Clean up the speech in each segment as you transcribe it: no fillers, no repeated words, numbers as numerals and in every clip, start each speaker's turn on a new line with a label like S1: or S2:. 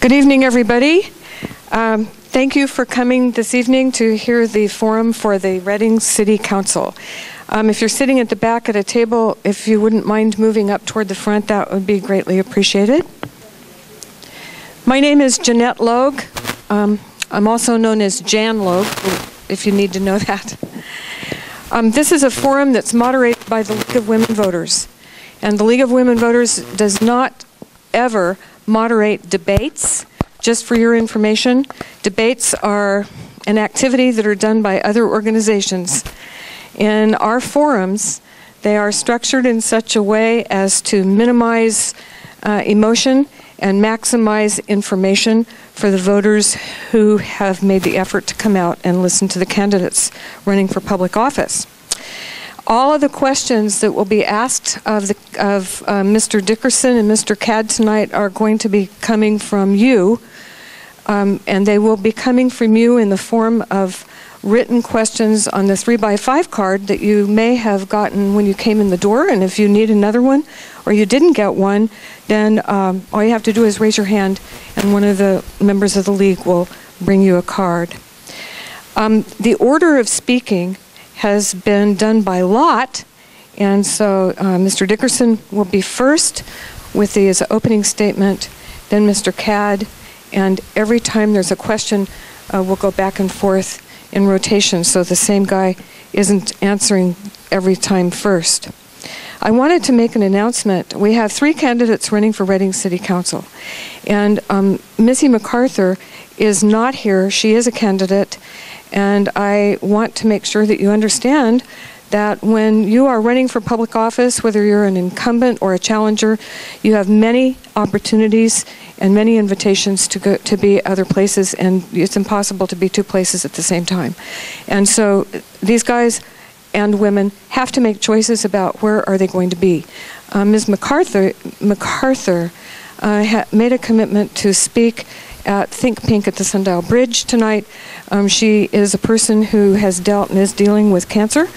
S1: Good evening, everybody. Thank you for coming this evening to hear the forum for the Reading City Council. If you're sitting at the back at a table, if you wouldn't mind moving up toward the front, that would be greatly appreciated. My name is Jeanette Logue. I'm also known as Jan Logue, if you need to know that. This is a forum that's moderated by the League of Women Voters. And the League of Women Voters does not ever moderate debates. Just for your information, debates are an activity that are done by other organizations. In our forums, they are structured in such a way as to minimize emotion and maximize information for the voters who have made the effort to come out and listen to the candidates running for public office. All of the questions that will be asked of Mr. Dickerson and Mr. Cadd tonight are going to be coming from you, and they will be coming from you in the form of written questions on the 3x5 card that you may have gotten when you came in the door, and if you need another one or you didn't get one, then all you have to do is raise your hand and one of the members of the League will bring you a card. The order of speaking has been done by lot, and so Mr. Dickerson will be first with his opening statement, then Mr. Cadd, and every time there's a question, we'll go back and forth in rotation, so the same guy isn't answering every time first. I wanted to make an announcement. We have 3 candidates running for Reading City Council, and Missy MacArthur is not here. She is a candidate, and I want to make sure that you understand that when you are running for public office, whether you're an incumbent or a challenger, you have many opportunities and many invitations to go to be other places, and it's impossible to be 2 places at the same time. And so these guys and women have to make choices about where are they going to be. Ms. MacArthur made a commitment to speak at Think Pink at the Sundial Bridge tonight. She is a person who has dealt and is dealing with cancer,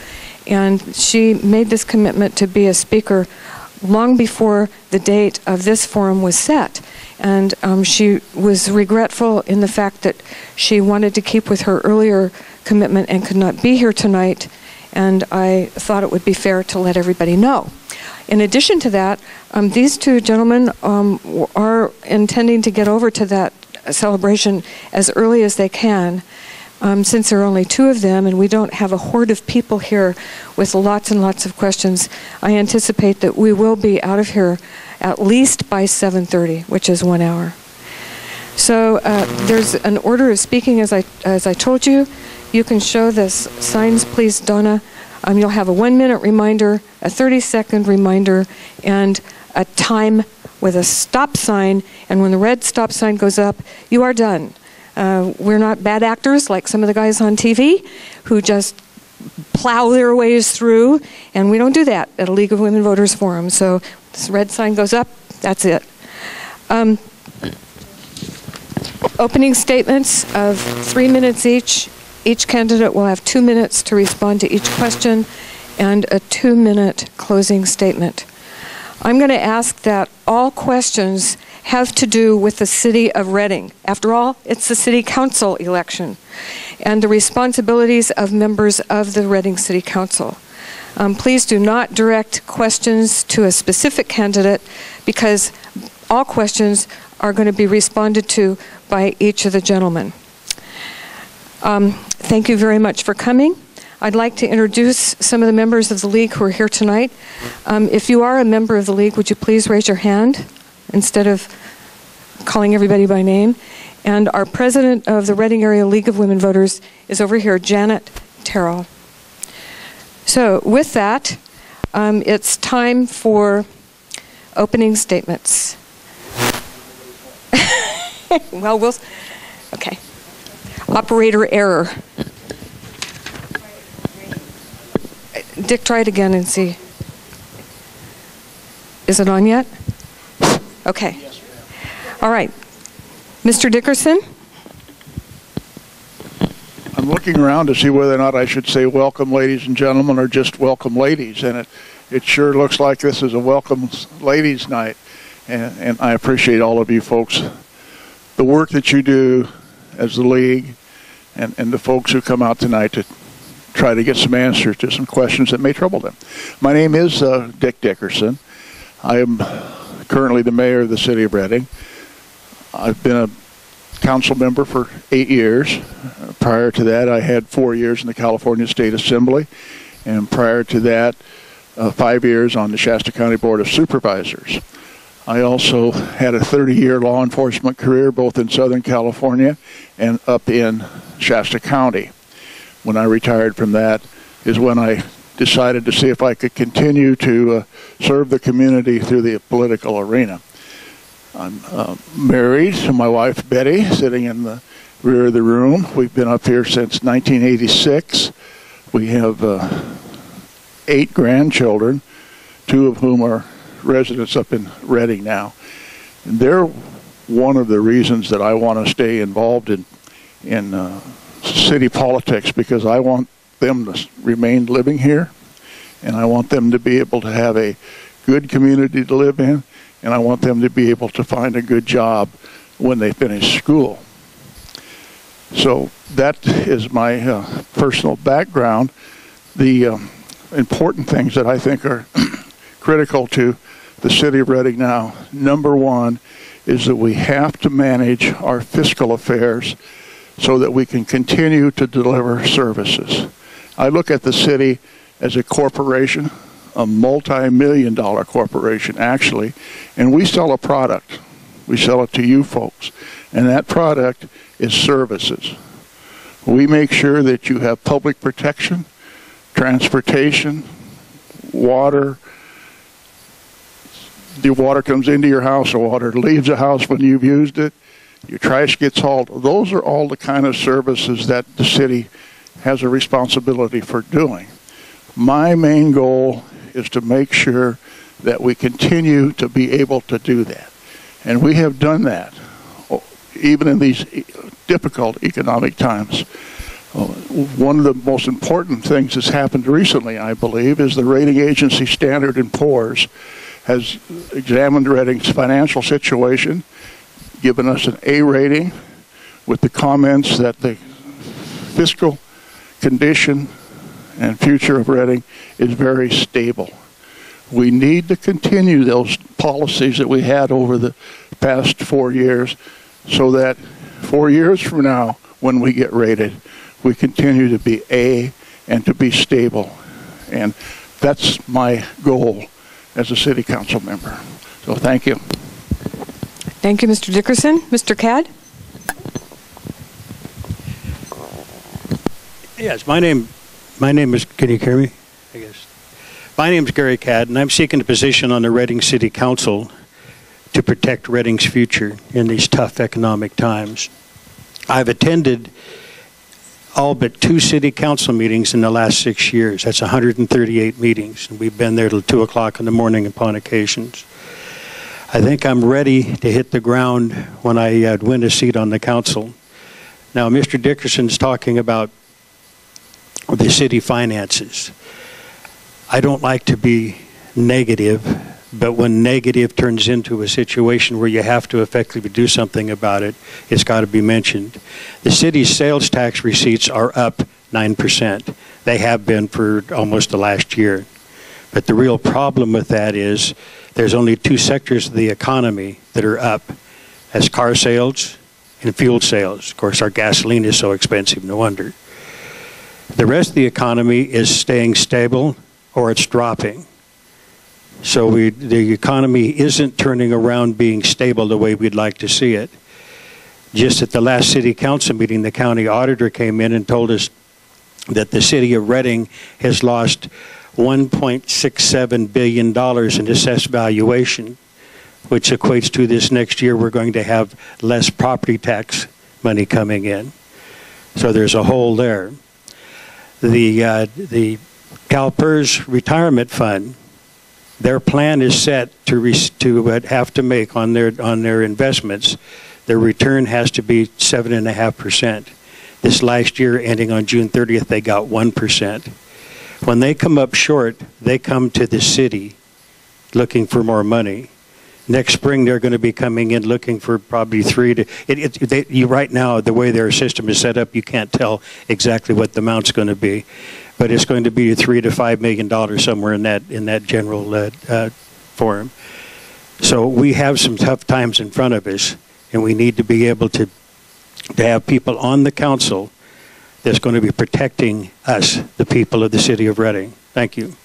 S1: and she made this commitment to be a speaker long before the date of this forum was set. And she was regretful in the fact that she wanted to keep with her earlier commitment and could not be here tonight, and I thought it would be fair to let everybody know. In addition to that, these 2 gentlemen are intending to get over to that celebration as early as they can, since there are only 2 of them and we don't have a horde of people here with lots and lots of questions. I anticipate that we will be out of here at least by 7:30, which is 1 hour. So there's an order of speaking, as I told you. You can show this signs, please, Donna. You'll have a 1-minute reminder, a 30-second reminder, and a time with a stop sign, and when the red stop sign goes up, you are done. We're not bad actors like some of the guys on TV who just plow their ways through, and we don't do that at a League of Women Voters forum. So this red sign goes up, that's it. Opening statements of 3 minutes each. Each candidate will have 2 minutes to respond to each question and a 2-minute closing statement. I'm going to ask that all questions have to do with the city of Reading. After all, it's the city council election and the responsibilities of members of the Reading City Council. Please do not direct questions to a specific candidate, because all questions are going to be responded to by each of the gentlemen. Thank you very much for coming. I'd like to introduce some of the members of the League who are here tonight. If you are a member of the League, would you please raise your hand instead of calling everybody by name? And our president of the Reading Area League of Women Voters is over here, Janet Terrell. So with that, it's time for opening statements. Well, okay. Operator error. Dick, try it again and see. Is it on yet? Okay. All right. Mr. Dickerson?
S2: I'm looking around to see whether or not I should say welcome, ladies and gentlemen, or just welcome, ladies. And it sure looks like this is a welcome ladies' night. And I appreciate all of you folks the work that you do as the league and the folks who come out tonight to try to get some answers to some questions that may trouble them. My name is Dick Dickerson. I am currently the mayor of the city of Reading. I've been a council member for 8 years. Prior to that, I had 4 years in the California State Assembly, and prior to that, 5 years on the Shasta County Board of Supervisors. I also had a 30-year law enforcement career both in Southern California and up in Shasta County. When I retired from that is when I decided to see if I could continue to serve the community through the political arena. I'm married to my wife Betty, sitting in the rear of the room. We've been up here since 1986. We have 8 grandchildren, 2 of whom are residents up in Reading now. And they're one of the reasons that I want to stay involved in city politics, because I want them to remain living here, and I want them to be able to have a good community to live in, and I want them to be able to find a good job when they finish school. So that is my personal background. The important things that I think are critical to the city of Reading now, number one, is that we have to manage our fiscal affairs so that we can continue to deliver services. I look at the city as a corporation, a multi-million-dollar corporation actually, and we sell a product. We sell it to you folks, and that product is services. We make sure that you have public protection, transportation, water. The water comes into your house, the water leaves the house when you've used it, your trash gets hauled. Those are all the kind of services that the city has a responsibility for doing. My main goal is to make sure that we continue to be able to do that. And we have done that, even in these difficult economic times. One of the most important things that's happened recently, I believe, is the rating agency Standard & Poor's has examined Reading's financial situation, given us an A rating with the comments that the fiscal condition and future of Reading is very stable. We need to continue those policies that we had over the past 4 years so that 4 years from now, when we get rated, we continue to be A and to be stable. And that's my goal as a city council member. So thank you.
S1: Thank you, Mr. Dickerson. Mr. Cadd?
S3: Yes, my name is, can you hear me? I guess. My name is Gary Cadd, and I'm seeking a position on the Reading City Council to protect Reading's future in these tough economic times. I've attended all but 2 city council meetings in the last 6 years. That's 138 meetings, and we've been there till 2 o'clock in the morning upon occasions. I think I'm ready to hit the ground when I win a seat on the council. Now, Mr. Dickerson's talking about the city finances. I don't like to be negative, but when negative turns into a situation where you have to effectively do something about it, it's got to be mentioned. The city's sales tax receipts are up 9%. They have been for almost the last year. But the real problem with that is there's only 2 sectors of the economy that are up. That's car sales and fuel sales. Of course, our gasoline is so expensive, no wonder. The rest of the economy is staying stable or it's dropping. So the economy isn't turning around being stable the way we'd like to see it. Just at the last city council meeting, the county auditor came in and told us that the city of Reading has lost $1.67 billion in assessed valuation, which equates to this next year we're going to have less property tax money coming in. So there's a hole there. The CalPERS retirement fund, their plan is set to have to make on their investments. Their return has to be 7.5%. This last year, ending on June 30th, they got 1%. When they come up short, they come to the city looking for more money. Next spring, they're going to be coming in looking for probably right now, the way their system is set up, you can't tell exactly what the amount's going to be, but it's going to be $3 to $5 million somewhere in that general forum. So we have some tough times in front of us, and we need to be able to have people on the council that's going to be protecting us, the people of the city of Reading. Thank you.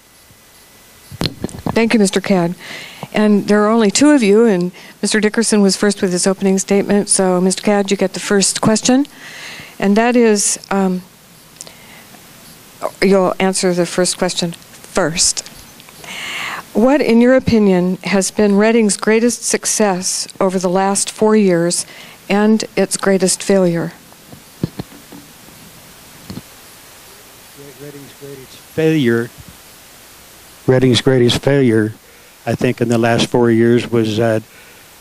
S1: Thank you, Mr. Cadd. And there are only two of you, and Mr. Dickerson was first with his opening statement. So, Mr. Cadd, you get the first question. And that is, you'll answer the first question first. What, in your opinion, has been Reading's greatest success over the last 4 years and its greatest failure?
S3: Reading's greatest failure, I think, in the last 4 years was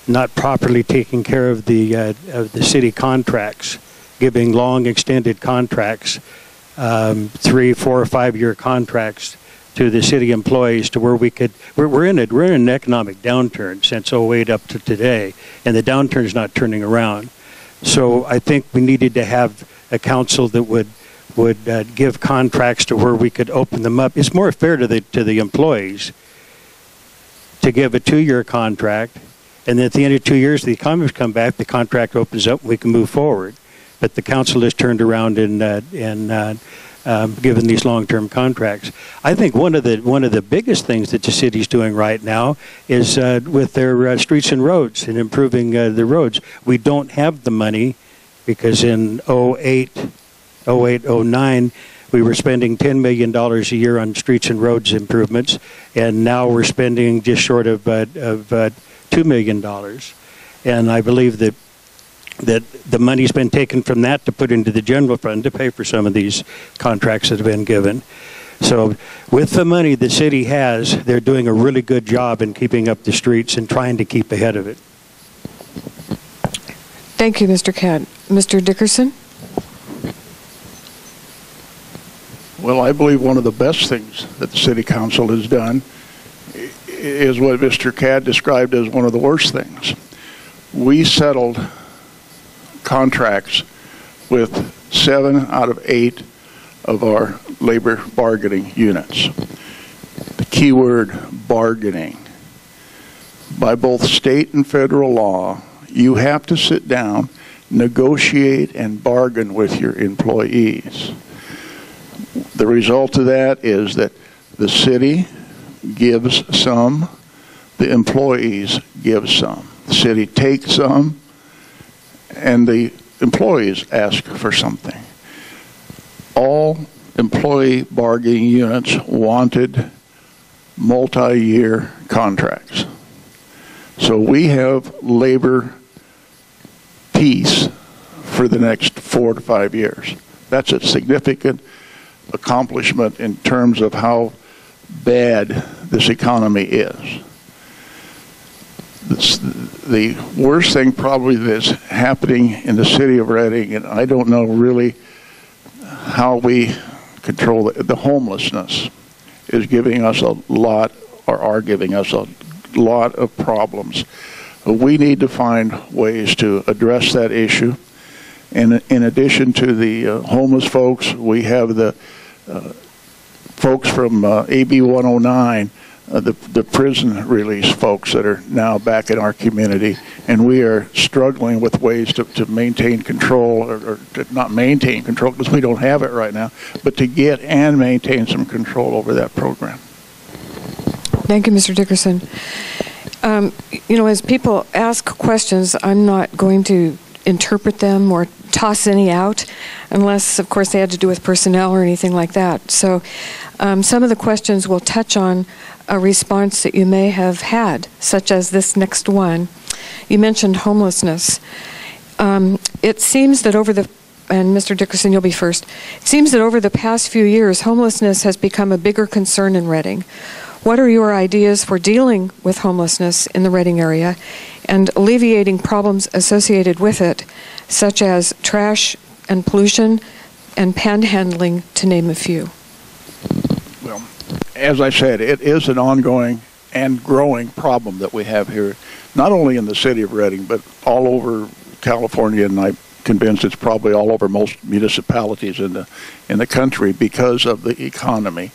S3: not properly taking care of the city contracts, giving long extended contracts, 3, 4, or 5 year contracts to the city employees, to where we're in an economic downturn since 2008 up to today, and the downturn is not turning around. So I think we needed to have a council that would give contracts to where we could open them up. It's more fair to the employees to give a 2-year contract, and then at the end of 2 years, the economy's come back, the contract opens up, and we can move forward. But the council has turned around and given these long-term contracts. I think one of the biggest things that the city's doing right now is with their streets and roads and improving the roads. We don't have the money because in 2008-09, we were spending $10 million a year on streets and roads improvements, and now we're spending just short of $2 million. And I believe that the money's been taken from that to put into the general fund to pay for some of these contracts that have been given. So with the money the city has, they're doing a really good job in keeping up the streets and trying to keep ahead of it.
S1: Thank you, Mr. Cadd. Mr. Dickerson?
S2: Well, I believe one of the best things that the City Council has done is what Mr. Cadd described as one of the worst things. We settled contracts with 7 out of 8 of our labor bargaining units. The key word, bargaining. By both state and federal law, you have to sit down, negotiate, and bargain with your employees. The result of that is that the city gives some, the employees give some. The city takes some, and the employees ask for something. All employee bargaining units wanted multi-year contracts. So we have labor peace for the next 4 to 5 years. That's a significant accomplishment in terms of how bad this economy is. The worst thing probably that's happening in the city of Reading, and I don't know really how we control the homelessness, is giving us a lot, or are giving us a lot of problems. We need to find ways to address that issue. And in addition to the homeless folks, we have the folks from AB 109, the prison release folks that are now back in our community, and we are struggling with ways to maintain control, or to not maintain control because we don't have it right now, but to get and maintain some control over that program.
S1: Thank you, Mr. Dickerson. You know, as people ask questions, I'm not going to interpret them or toss any out unless, of course, they had to do with personnel or anything like that. So some of the questions will touch on a response that you may have had, such as this next one. You mentioned homelessness. It seems that and Mr. Dickerson, you'll be first. It seems that over the past few years, homelessness has become a bigger concern in Reading. What are your ideas for dealing with homelessness in the Reading area and alleviating problems associated with it, such as trash and pollution and panhandling, to name a few? Well,
S2: as I said, it is an ongoing and growing problem that we have here not only in the city of Redding, but all over California, and I'm convinced it's probably all over most municipalities in the country, because of the economy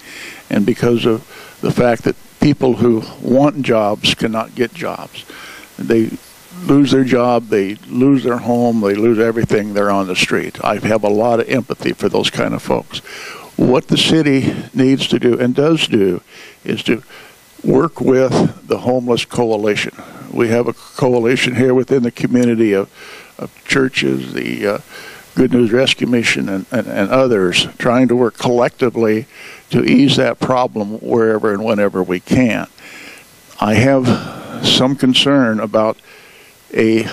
S2: and because of the fact that people who want jobs cannot get jobs. They lose their job, they lose their home, they lose everything, they're on the street. I have a lot of empathy for those kind of folks. What the city needs to do, and does do, is to work with the Homeless Coalition. We have a coalition here within the community of churches, the Good News Rescue Mission, and others, trying to work collectively to ease that problem wherever and whenever we can. I have some concern about a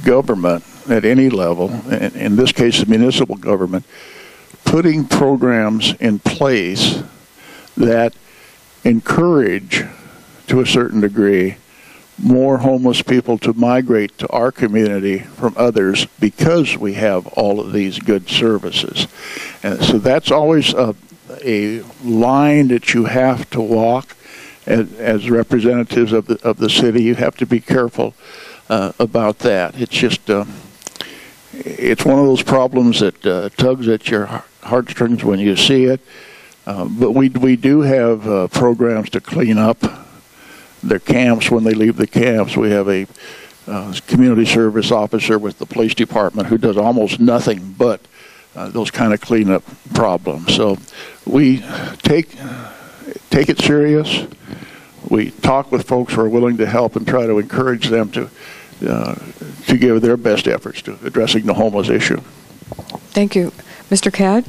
S2: government at any level, in this case the municipal government, putting programs in place that encourage, to a certain degree, more homeless people to migrate to our community from others because we have all of these good services. And so that's always a line that you have to walk as representatives of the city. You have to be careful about that. It's just it's one of those problems that tugs at your heartstrings when you see it. But we do have programs to clean up their camps when they leave the camps. We have a community service officer with the police department who does almost nothing but those kind of cleanup problems. So we take it serious. We talk with folks who are willing to help and try to encourage them to give their best efforts to addressing the homeless issue.
S1: Thank you. Mr. Cadd?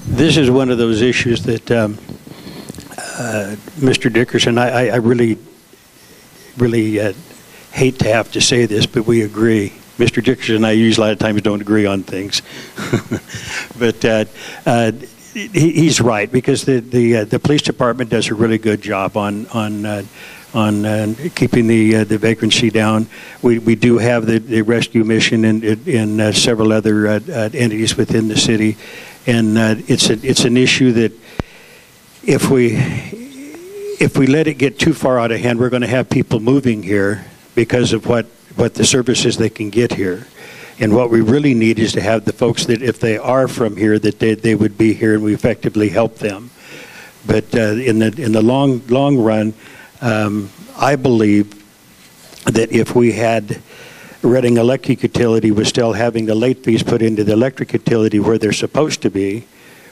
S3: This is one of those issues that Mr. Dickerson, I really hate to have to say this, but we agree. Mr. Dickerson and I usually a lot of times don't agree on things. But he's right, because the police department does a really good job on keeping the vagrancy down. We do have the rescue mission in several other entities within the city, and it's an issue that if we let it get too far out of hand, we're going to have people moving here because of what the services they can get here. And what we really need is to have the folks that, if they are from here, that they would be here and we effectively help them. But in the long run, I believe that if we had Redding Electric Utility was still having the late fees put into the electric utility where they're supposed to be,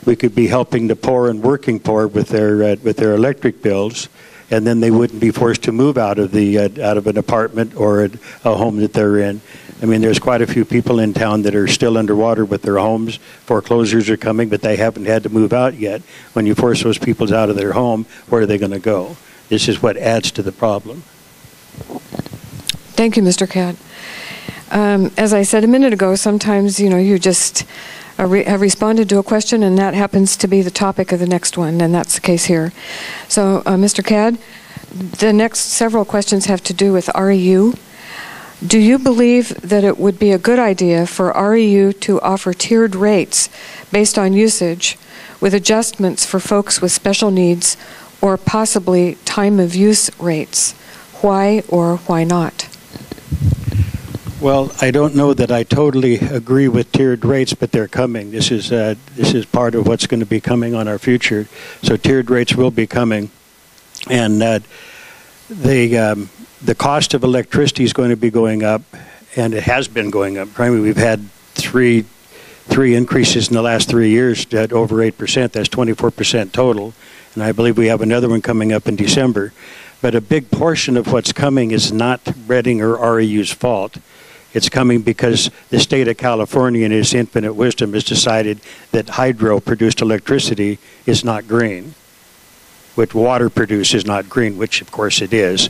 S3: we could be helping the poor and working poor with their electric bills, and then they wouldn't be forced to move out of an apartment or a home that they're in. I mean, there's quite a few people in town that are still underwater with their homes. Foreclosures are coming, but they haven't had to move out yet. When you force those people out of their home, where are they going to go? This is what adds to the problem.
S1: Thank you, Mr. Cadd. As I said a minute ago, sometimes, you just have responded to a question, and that happens to be the topic of the next one, and that's the case here. So, Mr. Cadd, the next several questions have to do with REU. Do you believe that it would be a good idea for REU to offer tiered rates based on usage with adjustments for folks with special needs, or possibly time of use rates? Why or why not?
S3: Well, I don't know that I totally agree with tiered rates, but they're coming. This is part of what's going to be coming on our future. So tiered rates will be coming, and the cost of electricity is going to be going up, and it has been going up. Primarily, we've had three increases in the last 3 years at over 8%. That's 24% total, and I believe we have another one coming up in December. But a big portion of what's coming is not Redding or REU's fault. It's coming because the state of California, in its infinite wisdom, has decided that hydro-produced electricity is not green. What water produced is not green, which of course it is.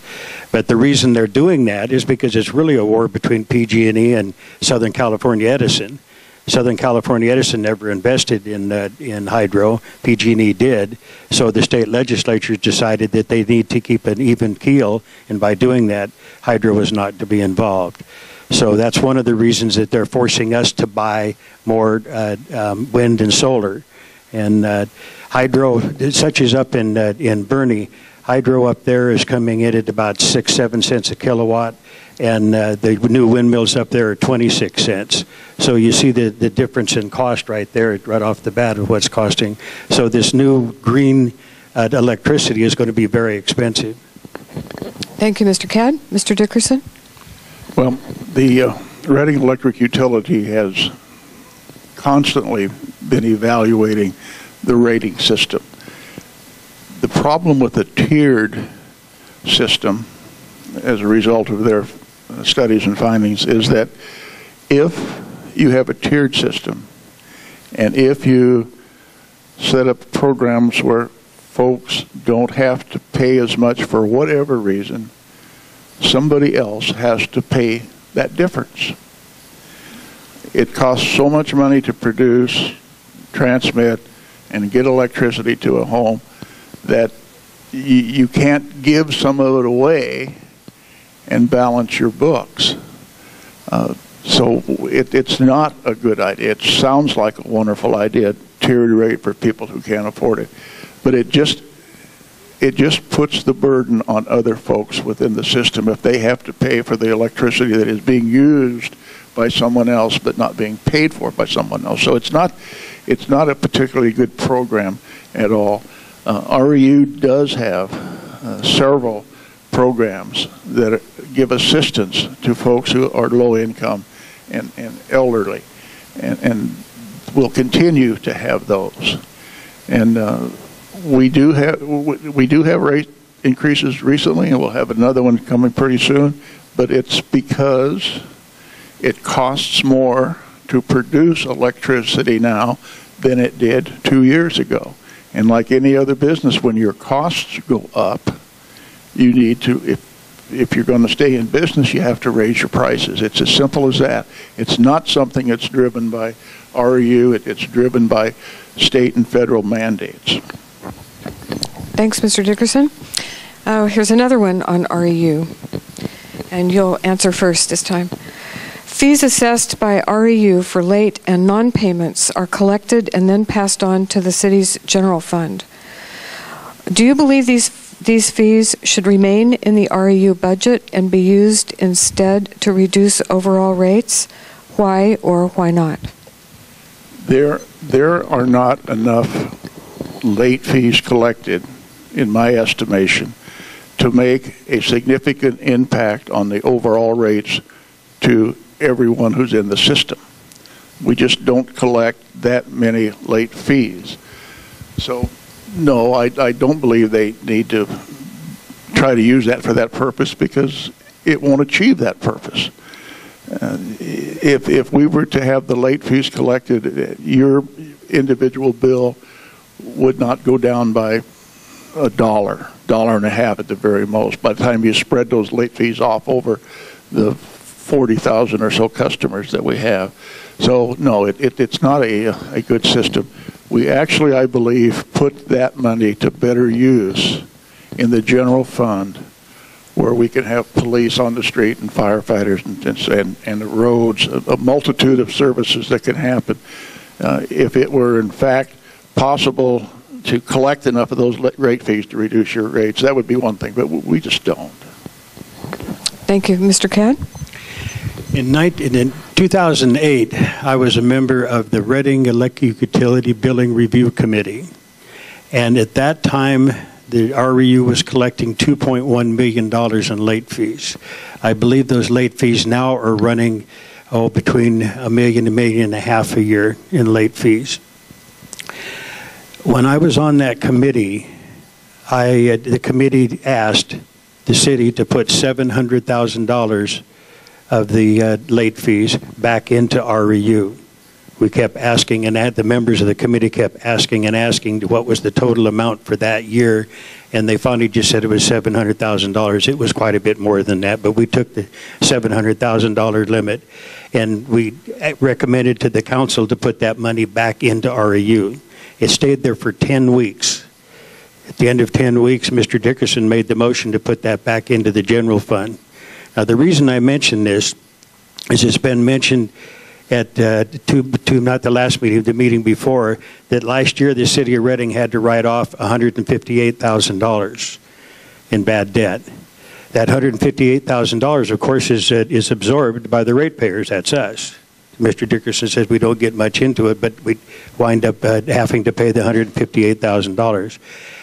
S3: But the reason they're doing that is because it's really a war between PG&E and Southern California Edison. Southern California Edison never invested in hydro. PG&E did. So the state legislature decided that they need to keep an even keel, and by doing that, hydro is not to be involved. So that's one of the reasons that they're forcing us to buy more wind and solar. And hydro, such as up in Bernie, Hydro up there is coming in at about 6-7 cents a kilowatt, and the new windmills up there are 26 cents. So you see the difference in cost right there, right off the bat of what's costing. So this new green electricity is going to be very expensive.
S1: Thank you, Mr. Cadd. Mr. Dickerson?
S2: Well, the Reading Electric Utility has constantly been evaluating the rating system. The problem with the tiered system, as a result of their studies and findings, is that if you have a tiered system, and if you set up programs where folks don't have to pay as much for whatever reason, somebody else has to pay that difference. It costs so much money to produce, transmit, and get electricity to a home that you can't give some of it away and balance your books. So it's not a good idea. It sounds like a wonderful idea, tiered rate for people who can't afford it, but it just puts the burden on other folks within the system if they have to pay for the electricity that is being used by someone else but not being paid for by someone else. So it's not a particularly good program at all. REU does have several programs that give assistance to folks who are low income and elderly, and will continue to have those. And we do have rate increases recently, and we'll have another one coming pretty soon. But it's because it costs more to produce electricity now than it did 2 years ago. And like any other business, when your costs go up, you need to, if you're going to stay in business, you have to raise your prices. It's as simple as that. It's not something that's driven by REU. It's driven by state and federal mandates.
S1: Thanks, Mr. Dickerson. Here's another one on REU, and you'll answer first this time. Fees assessed by REU for late and non-payments are collected and then passed on to the city's general fund. Do you believe these fees should remain in the REU budget and be used instead to reduce overall rates? Why or why not?
S2: There are not enough late fees collected, in my estimation, to make a significant impact on the overall rates to everyone who's in the system. We just don't collect that many late fees. So no, I don't believe they need to try to use that for that purpose, because it won't achieve that purpose. If we were to have the late fees collected, your individual bill would not go down by $1.50 at the very most, by the time you spread those late fees off over the 40,000 or so customers that we have. So no, it's not a good system. We actually, I believe, put that money to better use in the general fund, where we can have police on the street and firefighters and the roads, a multitude of services that can happen. If it were in fact possible to collect enough of those rate fees to reduce your rates, that would be one thing, but we just don't.
S1: Thank you. Mr. Cadd?
S3: In 2008, I was a member of the Reading Electric Utility Billing Review Committee. And at that time, the REU was collecting $2.1 million in late fees. I believe those late fees now are running between $1 million and $1.5 million a year in late fees. When I was on that committee, the committee asked the city to put $700,000 of the late fees back into REU. We kept asking, and the members of the committee kept asking and asking what was the total amount for that year, and they finally just said it was $700,000. It was quite a bit more than that, but we took the $700,000 limit, and we recommended to the council to put that money back into REU. It stayed there for 10 weeks. At the end of 10 weeks, Mr. Dickerson made the motion to put that back into the general fund. Now, the reason I mention this is it's been mentioned at not the last meeting, the meeting before, that last year the city of Reading had to write off $158,000. in bad debt. That $158,000, of course, is absorbed by the ratepayers. That's us. Mr. Dickerson says we don't get much into it, but we wind up having to pay the $158,000.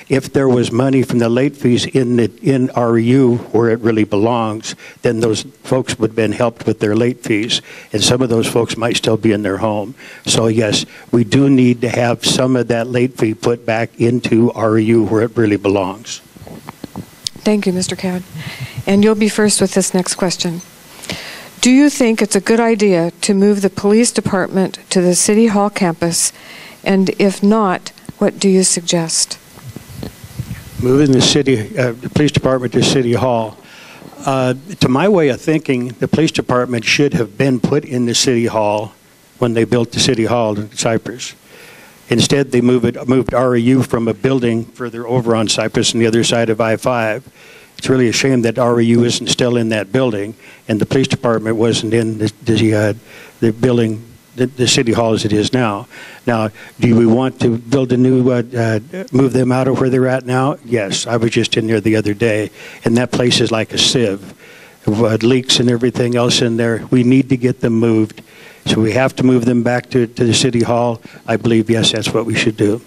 S3: If there was money from the late fees in REU where it really belongs, then those folks would have been helped with their late fees, and some of those folks might still be in their home. So yes, we do need to have some of that late fee put back into REU where it really belongs.
S1: Thank you, Mr. Cadd. And you'll be first with this next question. Do you think it's a good idea to move the police department to the City Hall campus? And if not, what do you suggest?
S3: Moving the police department to City Hall. To my way of thinking, the police department should have been put in the City Hall when they built the City Hall in Cypress. Instead, they moved REU from a building further over on Cypress on the other side of I-5. It's really a shame that REU isn't still in that building, and the police department wasn't in the building, the City Hall as it is now. Now, do we want to build a new, move them out of where they're at now? Yes, I was just in there the other day, and that place is like a sieve. Leaks and everything else in there. We need to get them moved. So we have to move them back to the City Hall. I believe, yes, that's what we should do.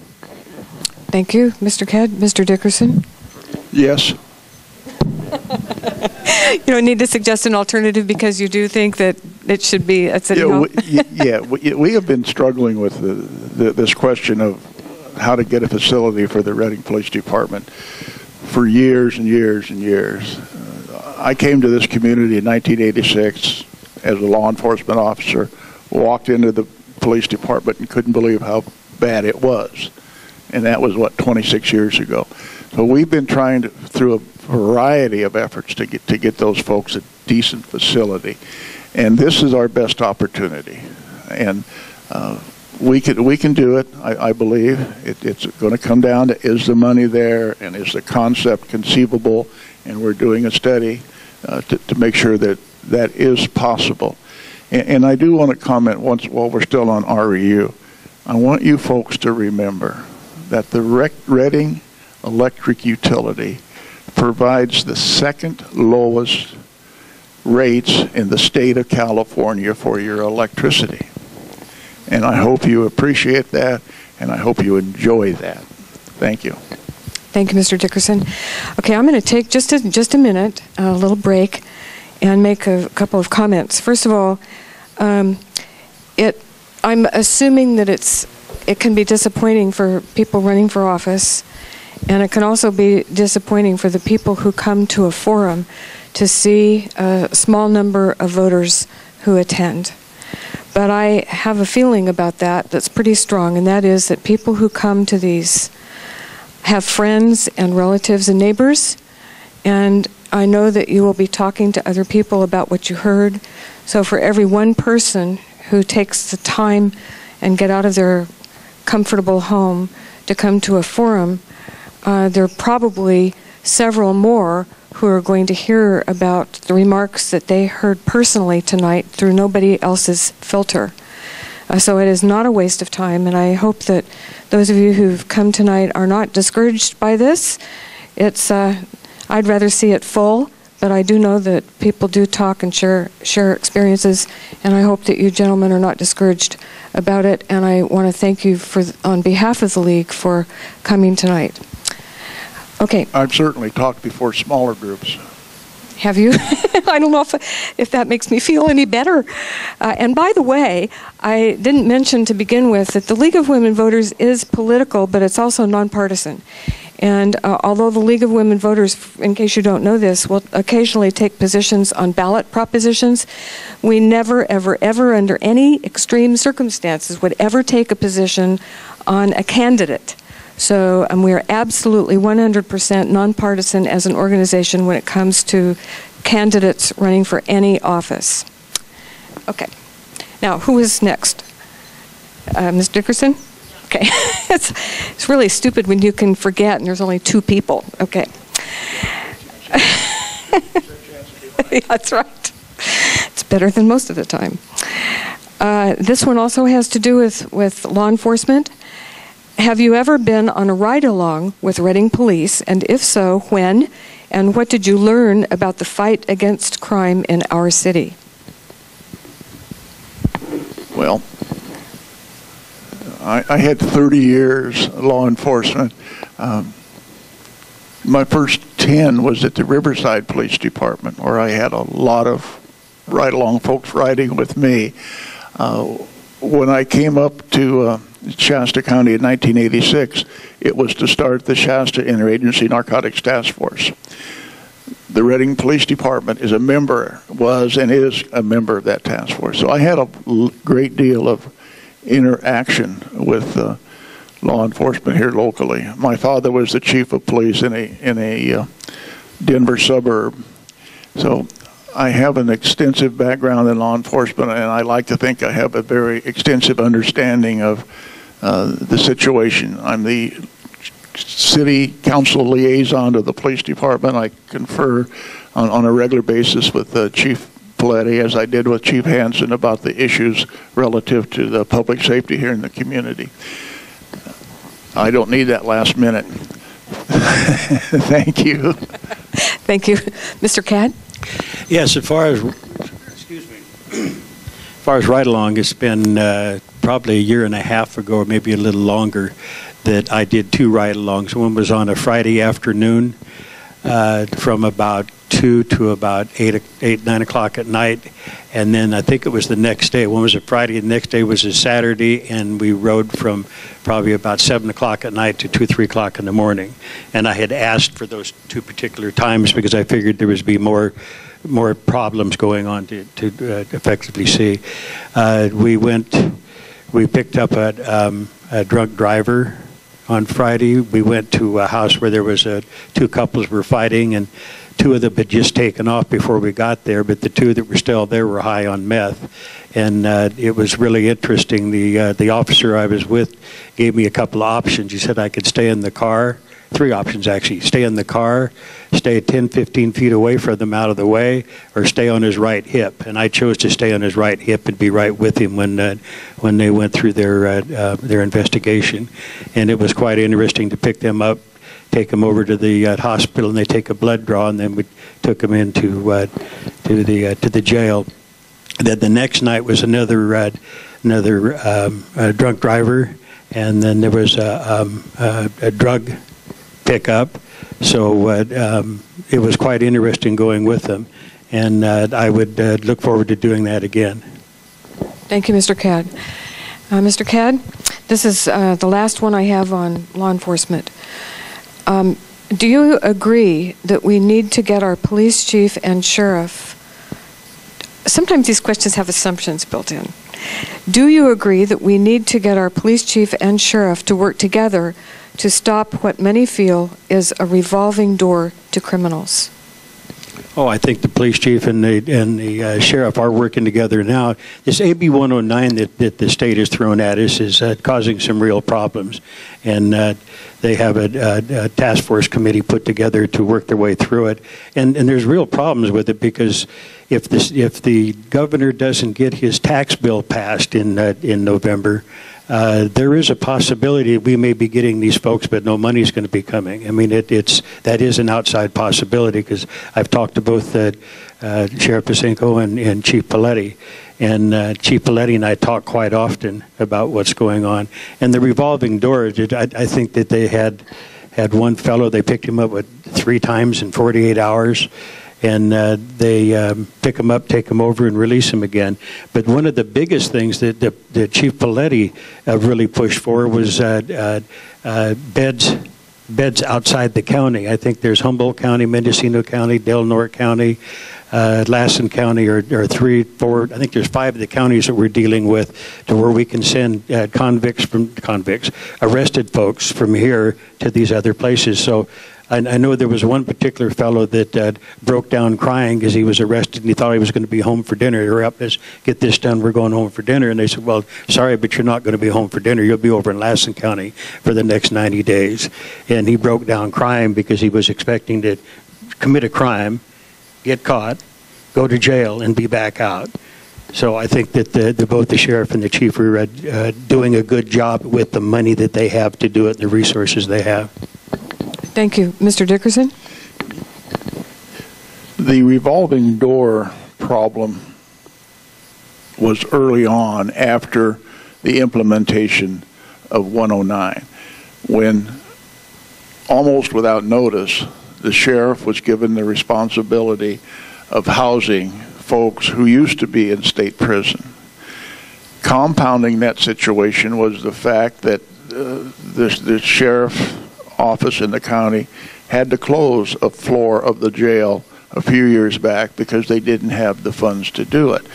S1: Thank you, Mr. Cadd. Mr. Dickerson?
S2: Yes.
S1: You don't need to suggest an alternative because you do think that it should be at City Hall?
S2: We have been struggling with this question of how to get a facility for the Reading Police Department for years and years and years. I came to this community in 1986 as a law enforcement officer, walked into the police department and couldn't believe how bad it was. And that was, 26 years ago. So we've been trying to, through a variety of efforts, to get those folks a decent facility. And this is our best opportunity. And we can do it, I believe. It's going to come down to, is the money there and is the concept conceivable? And we're doing a study to make sure that that is possible. And I do want to comment while we're still on REU. I want you folks to remember that the Reading Electric Utility provides the second lowest rates in the state of California for your electricity. And I hope you appreciate that, and I hope you enjoy that. Thank you.
S1: Thank you, Mr. Dickerson. Okay, I'm going to take just a minute, a little break, and make a couple of comments. First of all, I'm assuming that it can be disappointing for people running for office, and it can also be disappointing for the people who come to a forum to see a small number of voters who attend. But I have a feeling about that that's pretty strong, and that is that people who come to these have friends and relatives and neighbors, and I know that you will be talking to other people about what you heard. So for every one person who takes the time and get out of their comfortable home to come to a forum, there are probably several more who are going to hear about the remarks that they heard personally tonight through nobody else's filter. So it is not a waste of time, and I hope that those of you who've come tonight are not discouraged by this. I'd rather see it full, but I do know that people do talk and share experiences, and I hope that you gentlemen are not discouraged about it, and I want to thank you on behalf of the League for coming tonight. Okay.
S2: I've certainly talked before smaller groups.
S1: Have you? I don't know if that makes me feel any better. And by the way, I didn't mention to begin with that the League of Women Voters is political, but it's also nonpartisan. And although the League of Women Voters, in case you don't know this, will occasionally take positions on ballot propositions, we never, ever, ever, under any extreme circumstances, would ever take a position on a candidate. So we are absolutely 100% nonpartisan as an organization when it comes to candidates running for any office. Okay. Now, who is next? Ms. Dickerson? Okay. It's really stupid when you can forget and there's only two people. Okay. That's right. It's better than most of the time. This one also has to do with law enforcement. Have you ever been on a ride-along with Reading Police, and if so, when? And what did you learn about the fight against crime in our city?
S2: Well, I had 30 years law enforcement. My first 10 was at the Riverside Police Department, where I had a lot of ride-along folks riding with me. When I came up to Shasta County in 1986, it was to start the Shasta Interagency Narcotics Task Force. The Reading Police Department is a member, was and is a member of that task force. So I had a great deal of interaction with law enforcement here locally. My father was the chief of police in a Denver suburb. So I have an extensive background in law enforcement, and I like to think I have a very extensive understanding of the situation. I'm the city council liaison to the police department. I confer on a regular basis with Chief Paletti, as I did with Chief Hansen, about the issues relative to the public safety here in the community. I don't need that last minute. Thank you.
S1: Thank you. Mr. Cadd?
S3: Yes, as far as ride-along, it's been probably a year and a half ago, or maybe a little longer, that I did 2 ride-alongs. One was on a Friday afternoon from about 2 to about 9 o'clock at night, and then I think it was the next day. One was a Friday, the next day was a Saturday, and we rode from probably about 7 o'clock at night to 2, 3 o'clock in the morning. And I had asked for those 2 particular times because I figured there would be more problems going on to effectively see. We picked up a drunk driver on Friday. We went to a house where there was 2 couples were fighting, and 2 of them had just taken off before we got there, but the 2 that were still there were high on meth. And it was really interesting. The officer I was with gave me a couple of options. He said I could stay in the car. 3 options, actually. Stay in the car, stay 10, 15 feet away from them out of the way, or stay on his right hip. And I chose to stay on his right hip and be right with him when they went through their investigation. And it was quite interesting to pick them up, take them over to the hospital, and they take a blood draw, and then we took them into to the jail. Then the next night was another drunk driver, and then there was a drug pickup. So it was quite interesting going with them, and I would look forward to doing that again.
S1: Thank you, Mr. Cadd. Mr. Cadd, this is the last one I have on law enforcement. Do you agree that we need to get our police chief and sheriff? Sometimes these questions have assumptions built in. Do you agree that we need to get our police chief and sheriff to work together to stop what many feel is a revolving door to criminals?
S3: Oh, I think the police chief and the sheriff are working together now. This AB 109 that the state has thrown at us is causing some real problems, and they have a task force committee put together to work their way through it. And there's real problems with it, because if the governor doesn't get his tax bill passed in November, there is a possibility we may be getting these folks, but no money is going to be coming. I mean, that is an outside possibility, because I've talked to both Sheriff Pacinko and Chief Paletti, and Chief Paletti and I talk quite often about what's going on. And the revolving door, I think that they had one fellow, they picked him up 3 times in 48 hours. And they pick them up, take them over, and release them again. But one of the biggest things that Chief Paletti really pushed for was beds outside the county. I think there's Humboldt County, Mendocino County, Del Norte County, Lassen County, or 3, 4. I think there's 5 of the counties that we're dealing with, to where we can send arrested folks from here to these other places. So I know there was one particular fellow that broke down crying because he was arrested, and he thought he was going to be home for dinner. Hurry up, let's get this done, we're going home for dinner. And they said, well, sorry, but you're not going to be home for dinner. You'll be over in Lassen County for the next 90 days. And he broke down crying because he was expecting to commit a crime, get caught, go to jail, and be back out. So I think that both the sheriff and the chief are doing a good job with the money that they have to do it, and the resources they have.
S1: Thank you. Mr. Dickerson?
S2: The revolving door problem was early on after the implementation of 109, when almost without notice, the sheriff was given the responsibility of housing folks who used to be in state prison. Compounding that situation was the fact that the sheriff's office in the county had to close a floor of the jail a few years back because they didn't have the funds to do it.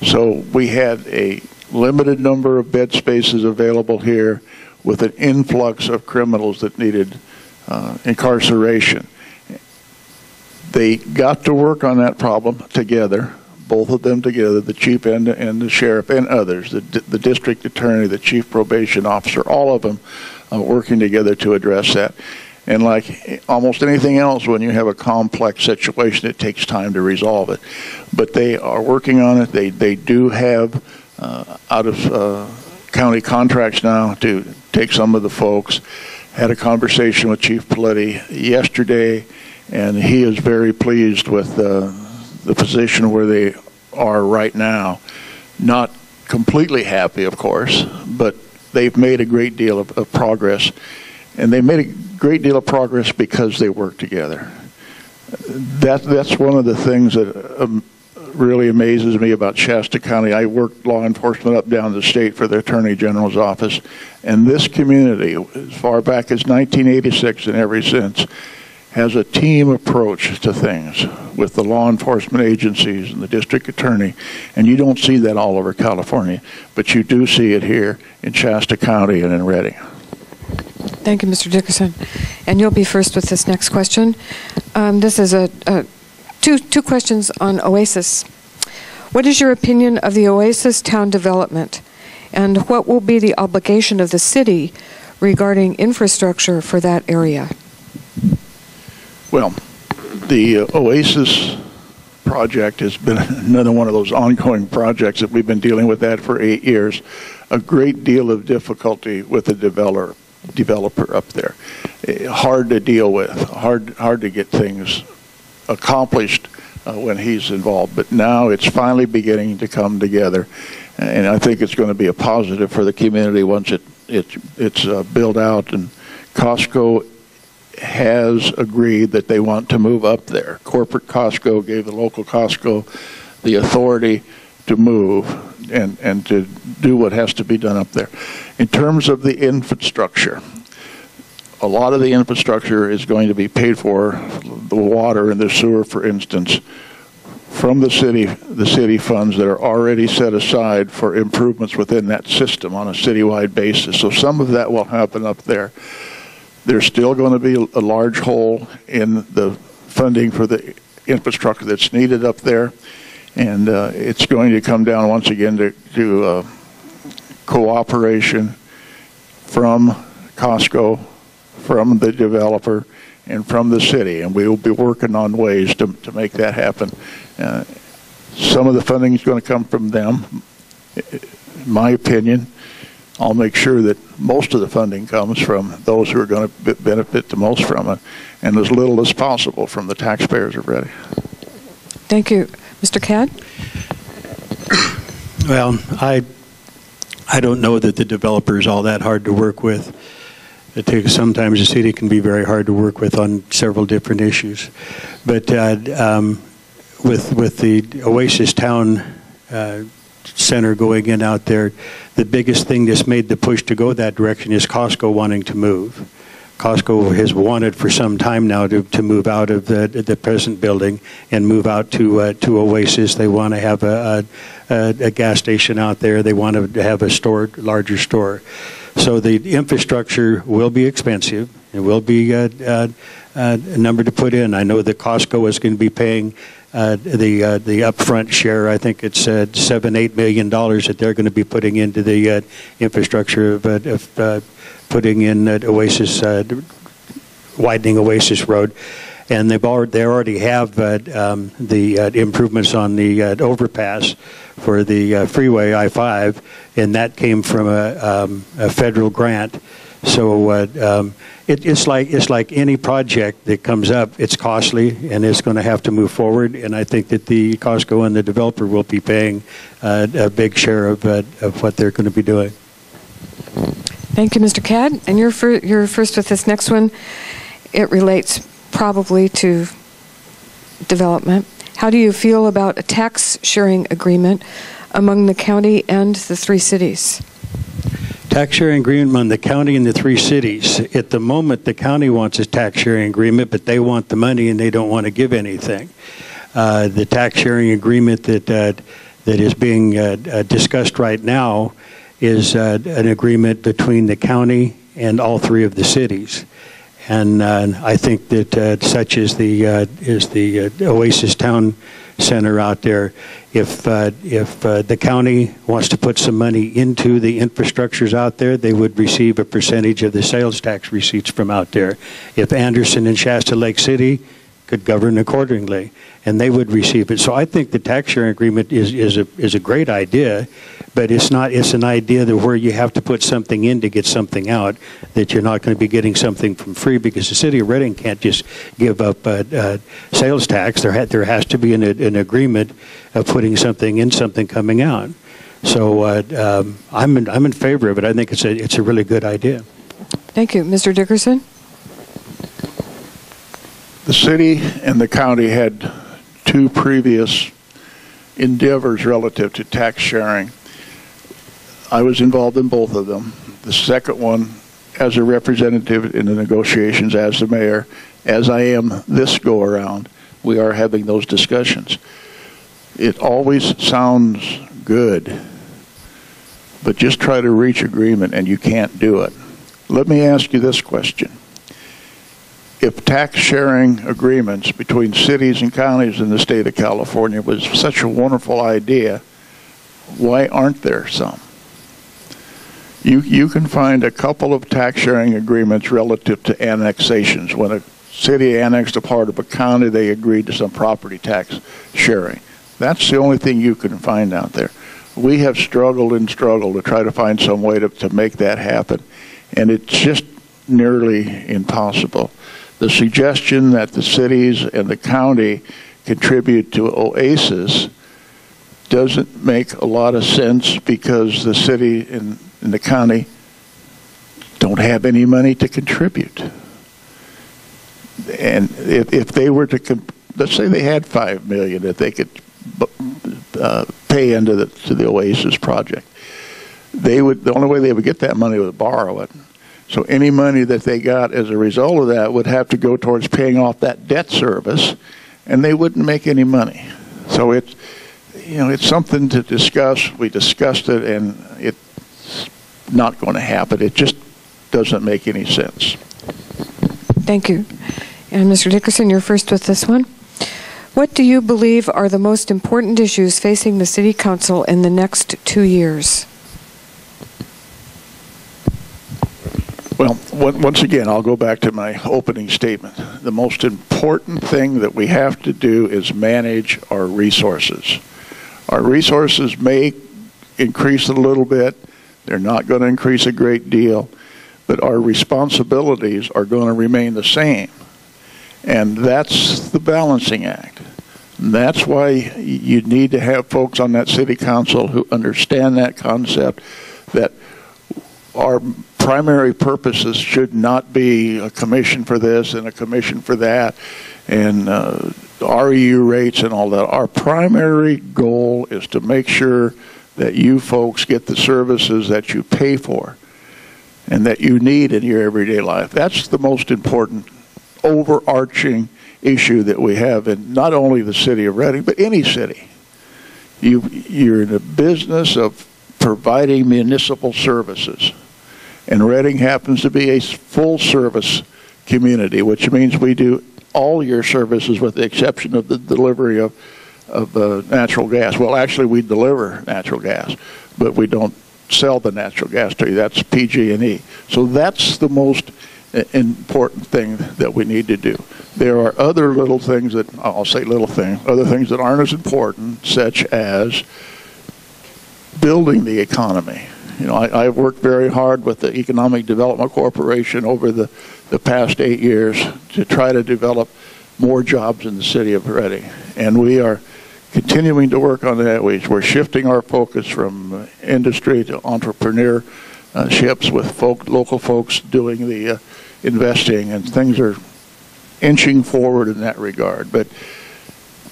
S2: So we had a limited number of bed spaces available here with an influx of criminals that needed incarceration. They got to work on that problem together, both of them together, the chief and the sheriff and others, the district attorney, the chief probation officer, all of them working together to address that. And like almost anything else, when you have a complex situation, it takes time to resolve it. But they are working on it. They do have out of county contracts now to take some of the folks. Had a conversation with Chief Paletti yesterday, and he is very pleased with the position where they are right now. Not completely happy, of course, but they've made a great deal of progress. And they made a great deal of progress because they work together. That's one of the things that really amazes me about Shasta County. I worked law enforcement up down the state for the Attorney General's office, and this community, as far back as 1986 and ever since, has a team approach to things with the law enforcement agencies and the district attorney, and you don't see that all over California, but you do see it here in Shasta County and in Redding.
S1: Thank you, Mr. Dickerson. And you'll be first with this next question. This is two questions on Oasis. What is your opinion of the Oasis town development, and what will be the obligation of the city regarding infrastructure for that area?
S2: Well, the Oasis project has been another one of those ongoing projects that we've been dealing with that for 8 years. A great deal of difficulty with the developer up there. Hard to deal with, hard to get things accomplished when he's involved. But now it's finally beginning to come together, and I think it's going to be a positive for the community once it's built out. And Costco has agreed that they want to move up there. Corporate Costco gave the local Costco the authority to move and to do what has to be done up there. In terms of the infrastructure, a lot of the infrastructure is going to be paid for, the water and the sewer, for instance, from the city funds that are already set aside for improvements within that system on a citywide basis. So some of that will happen up there. There's still going to be a large hole in the funding for the infrastructure that's needed up there. And it's going to come down once again to cooperation from Costco, from the developer, and from the city. And we will be working on ways to make that happen. Some of the funding is going to come from them. In my opinion, I'll make sure that most of the funding comes from those who are going to benefit the most from it, and as little as possible from the taxpayers of Redding.
S1: Thank you. Mr. Cadd?
S3: Well, I don't know that the developer is all that hard to work with. Sometimes the city can be very hard to work with on several different issues. But with the Oasis Town Center going in out there, the biggest thing that's made the push to go that direction is Costco wanting to move. Costco has wanted for some time now to move out of the present building and move out to Oasis. They want to have a gas station out there. They want to have a store, larger store. So the infrastructure will be expensive. It will be a number to put in. I know that Costco is going to be paying the upfront share. I think it's $7-8 million that they're going to be putting into the infrastructure of putting in Oasis, widening Oasis Road, and they already have the improvements on the overpass for the freeway I-5, and that came from a federal grant. So it's like any project that comes up. It's costly and it's going to have to move forward. And I think that the Costco and the developer will be paying a big share of what they're going to be doing.
S1: Thank you, Mr. Cadd. And you're first with this next one. It relates probably to development. How do you feel about a tax sharing agreement among the county and the 3 cities?
S3: Tax sharing agreement among the county and the 3 cities. At the moment, the county wants a tax sharing agreement, but they want the money and they don't want to give anything. The tax sharing agreement that is being discussed right now is an agreement between the county and all 3 of the cities. And I think that such is the Oasis Town Center out there. If the county wants to put some money into the infrastructures out there, they would receive a percentage of the sales tax receipts from out there. If Anderson and Shasta Lake City could govern accordingly, and they would receive it. So I think the tax sharing agreement is a great idea, but it's not. It's an idea that where you have to put something in to get something out, that you're not going to be getting something from free, because the city of Reading can't just give up sales tax. There has to be an agreement of putting something in, something coming out. So I'm in favor of it. I think it's a really good idea.
S1: Thank you, Mr. Dickerson.
S2: The city and the county had 2 previous endeavors relative to tax sharing. I was involved in both of them. The second one, as a representative in the negotiations as the mayor, as I am this go-around, we are having those discussions. It always sounds good, but just try to reach agreement and you can't do it. Let me ask you this question. If tax sharing agreements between cities and counties in the state of California was such a wonderful idea, why aren't there some? You can find a couple of tax sharing agreements relative to annexations. When a city annexed a part of a county, they agreed to some property tax sharing. That's the only thing you can find out there. We have struggled and struggled to try to find some way to make that happen, and it's just nearly impossible. The suggestion that the cities and the county contribute to Oasis doesn't make a lot of sense, because the city and the county don't have any money to contribute. And if they were to, let's say they had $5 million that they could pay into the Oasis project, the only way they would get that money was to borrow it. So any money that they got as a result of that would have to go towards paying off that debt service, and they wouldn't make any money. So it's something to discuss. We discussed it, and it's not going to happen. It just doesn't make any sense.
S1: Thank you. And Mr. Dickerson, you're first with this one. What do you believe are the most important issues facing the City Council in the next 2 years?
S2: Well, once again, I'll go back to my opening statement. The most important thing that we have to do is manage our resources. Our resources may increase a little bit. They're not going to increase a great deal, but our responsibilities are going to remain the same. And that's the balancing act. And that's why you need to have folks on that city council who understand that concept, that our primary purposes should not be a commission for this and a commission for that and REU rates and all that. Our primary goal is to make sure that you folks get the services that you pay for and that you need in your everyday life. That's the most important overarching issue that we have in not only the city of Reading, but any city. You're in the business of providing municipal services. And Reading happens to be a full-service community, which means we do all your services with the exception of the delivery of natural gas. Well, actually, we deliver natural gas, but we don't sell the natural gas to you. That's PG&E. So that's the most important thing that we need to do. There are other little things that, I'll say little things, other things that aren't as important, such as building the economy. You know, I've worked very hard with the Economic Development Corporation over the past 8 years to try to develop more jobs in the city of Reading. And we are continuing to work on that. We're shifting our focus from industry to entrepreneurships with local folks doing the investing, and things are inching forward in that regard. But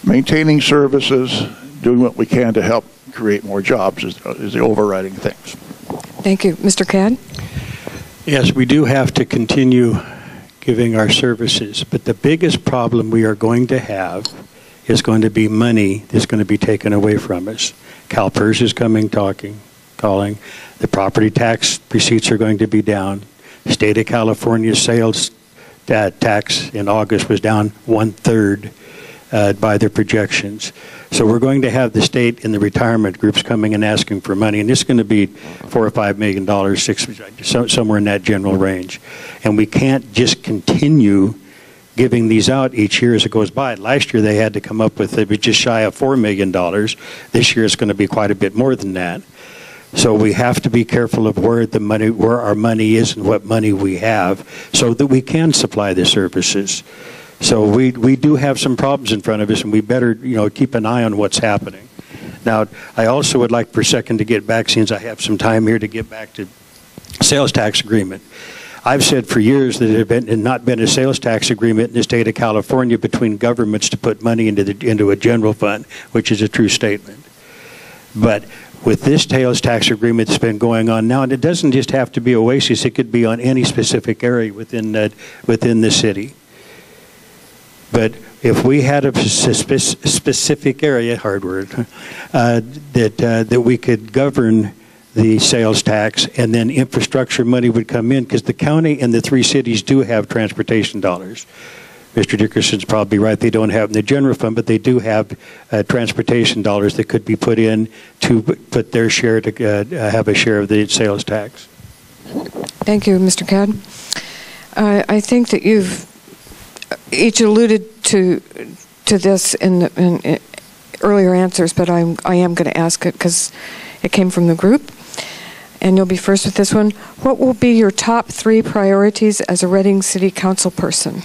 S2: maintaining services, doing what we can to help create more jobs is the overriding things.
S1: Thank you. Mr. Cadd?
S3: Yes, we do have to continue giving our services, but the biggest problem we are going to have is going to be money that's going to be taken away from us. CalPERS is coming, calling. The property tax receipts are going to be down. State of California sales tax in August was down 1/3 by their projections. So we're going to have the state and the retirement groups coming and asking for money, and this is going to be $4 or $5 million, somewhere in that general range. And we can't just continue giving these out each year as it goes by. Last year they had to come up with just shy of $4 million. This year it's going to be quite a bit more than that. So we have to be careful of where our money is and what money we have, so that we can supply the services. So we do have some problems in front of us, and we better keep an eye on what's happening. Now, I also would like for a second to get back, since I have some time here, to get back to sales tax agreement. I've said for years that there had not been a sales tax agreement in the state of California between governments to put money into a general fund, which is a true statement. But with this sales tax agreement that's been going on now, and it doesn't just have to be Oasis, it could be on any specific area within the city. But if we had a specific area, hard word, that we could govern the sales tax, and then infrastructure money would come in, because the county and the 3 cities do have transportation dollars. Mr. Dickerson's probably right, they don't have in the general fund, but they do have transportation dollars that could be put in to put their share to have a share of the sales tax.
S1: Thank you, Mr. Cadd. I think that you've each alluded to this in earlier answers, but I am going to ask it because it came from the group. And you'll be first with this one. What will be your top 3 priorities as a Reading City Council person?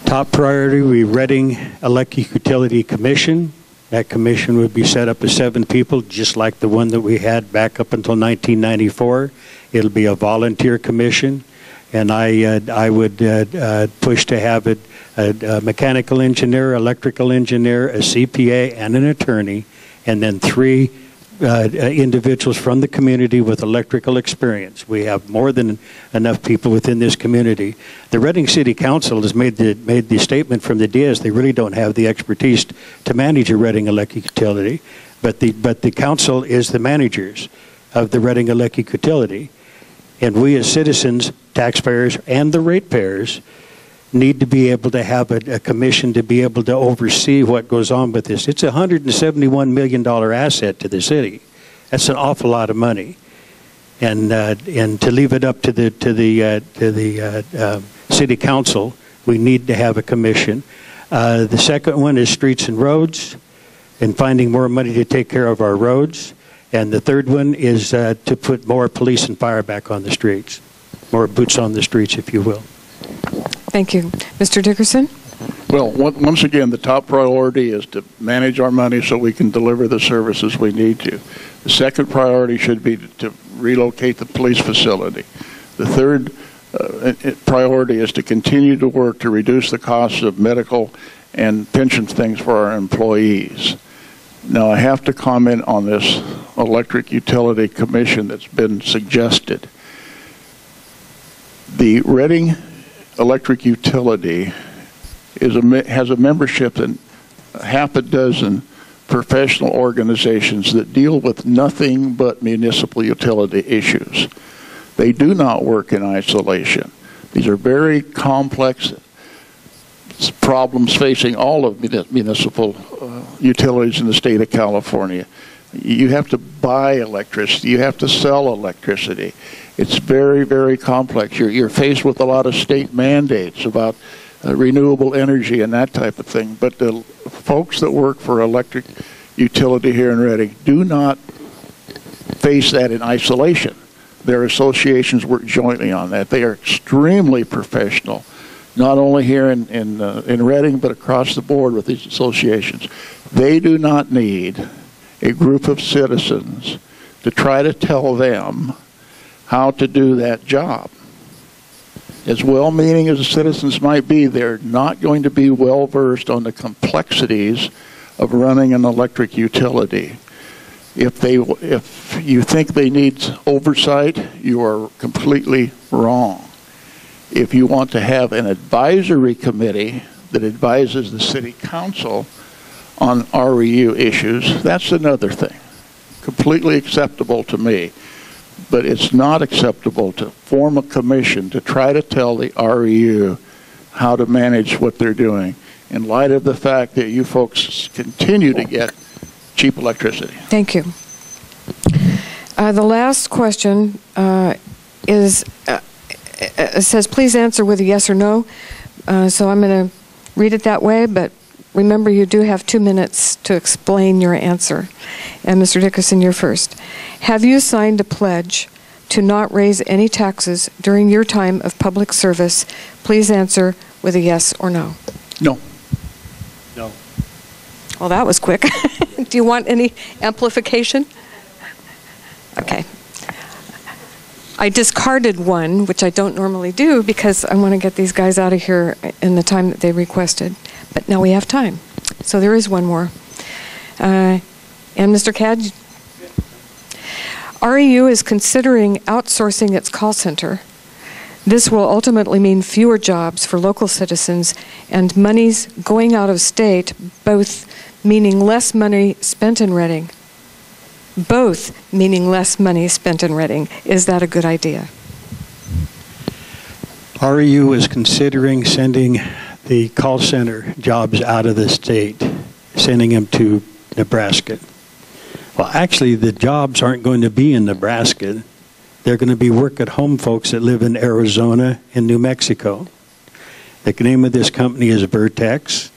S3: Top priority would be Reading Electric Utility Commission. That commission would be set up of 7 people, just like the one that we had back up until 1994. It'll be a volunteer commission, and I would push to have it a mechanical engineer, electrical engineer, a CPA, and an attorney, and then 3 individuals from the community with electrical experience. We have more than enough people within this community. The Reading City Council has made the statement from the Diaz they really don't have the expertise to manage a Reading electric utility, but the council is the managers of the Reading electric utility, and we as citizens, taxpayers, and the ratepayers need to be able to have a commission to be able to oversee what goes on with this. It's a $171 million asset to the city. That's an awful lot of money, and to leave it up to the city council, we need to have a commission. The second one is streets and roads, and finding more money to take care of our roads. And the third one is to put more police and fire back on the streets, more boots on the streets, if you will.
S1: Thank you. Mr. Dickerson?
S2: Well, once again, the top priority is to manage our money so we can deliver the services we need to. The second priority should be to relocate the police facility. The third priority is to continue to work to reduce the costs of medical and pension things for our employees. Now, I have to comment on this electric utility commission that's been suggested. The Reading Electric Utility has a membership in half a dozen professional organizations that deal with nothing but municipal utility issues. They do not work in isolation. These are very complex problems facing all of municipal utilities in the state of California. You have to buy electricity. You have to sell electricity. It's very, very complex. You're faced with a lot of state mandates about renewable energy and that type of thing. But the folks that work for electric utility here in Reading do not face that in isolation. Their associations work jointly on that. They are extremely professional, not only here in Reading, but across the board with these associations. They do not need a group of citizens to try to tell them how to do that job. As well-meaning as the citizens might be, they're not going to be well-versed on the complexities of running an electric utility. If you think they need oversight, you are completely wrong. If you want to have an advisory committee that advises the city council on REU issues, that's another thing. Completely acceptable to me. But it's not acceptable to form a commission to try to tell the REU how to manage what they're doing in light of the fact that you folks continue to get cheap electricity.
S1: Thank you. The last question says, please answer with a yes or no. So I'm going to read it that way, but remember you do have 2 minutes to explain your answer. And Mr. Dickerson, you're first. Have you signed a pledge to not raise any taxes during your time of public service? Please answer with a yes or no.
S2: No.
S3: No.
S1: Well, that was quick. Do you want any amplification? Okay. I discarded one, which I don't normally do because I want to get these guys out of here in the time that they requested. But now we have time. So there is one more. And Mr. Cadd, REU is considering outsourcing its call center. This will ultimately mean fewer jobs for local citizens and monies going out of state, both meaning less money spent in Reading. Both meaning less money spent in Reading. Is that a good idea?
S3: REU is considering sending the call center jobs out of the state, sending them to Nebraska. Well, actually, the jobs aren't going to be in Nebraska. They're going to be work-at-home folks that live in Arizona and New Mexico. The name of this company is Vertex.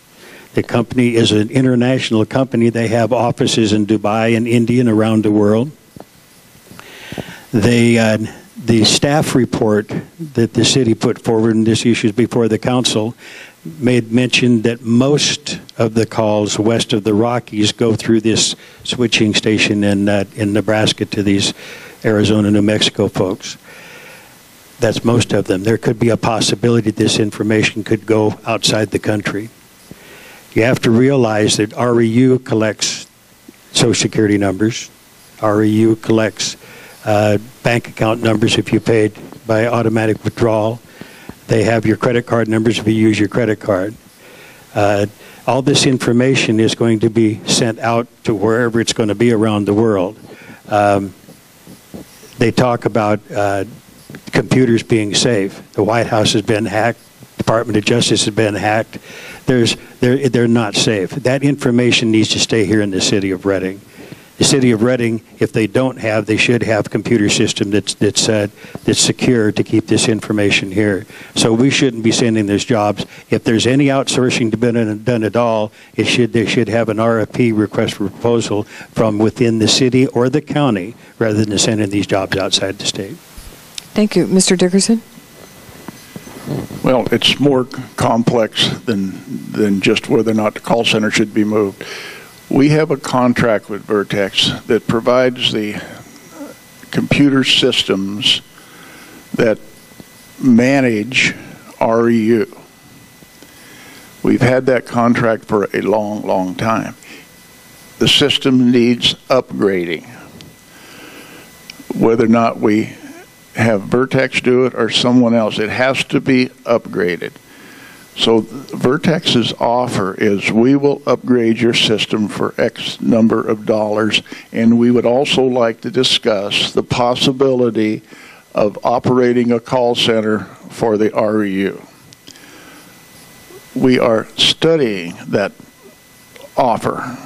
S3: The company is an international company. They have offices in Dubai and India and around the world. The staff report that the city put forward, and this issue is before the council, made mention that most of the calls west of the Rockies go through this switching station in Nebraska to these Arizona, New Mexico folks. That's most of them. There could be a possibility this information could go outside the country. You have to realize that REU collects Social Security numbers. REU collects bank account numbers if you paid by automatic withdrawal. They have your credit card numbers if you use your credit card. All this information is going to be sent out to wherever it's going to be around the world. They talk about computers being safe. The White House has been hacked. Department of Justice has been hacked. They're not safe. That information needs to stay here in the city of Reading. The city of Reading, if they don't have, they should have a computer system that's secure to keep this information here. So we shouldn't be sending those jobs. If there's any outsourcing to be done at all, they should have an RFP, request for proposal, from within the city or the county rather than sending these jobs outside the state.
S1: Thank you. Mr. Dickerson?
S2: Well, it's more complex than just whether or not the call center should be moved. We have a contract with Vertex that provides the computer systems that manage REU. We've had that contract for a long, long time. The system needs upgrading. Whether or not we have Vertex do it or someone else, it has to be upgraded. So Vertex's offer is we will upgrade your system for X number of dollars, and we would also like to discuss the possibility of operating a call center for the REU. We are studying that offer.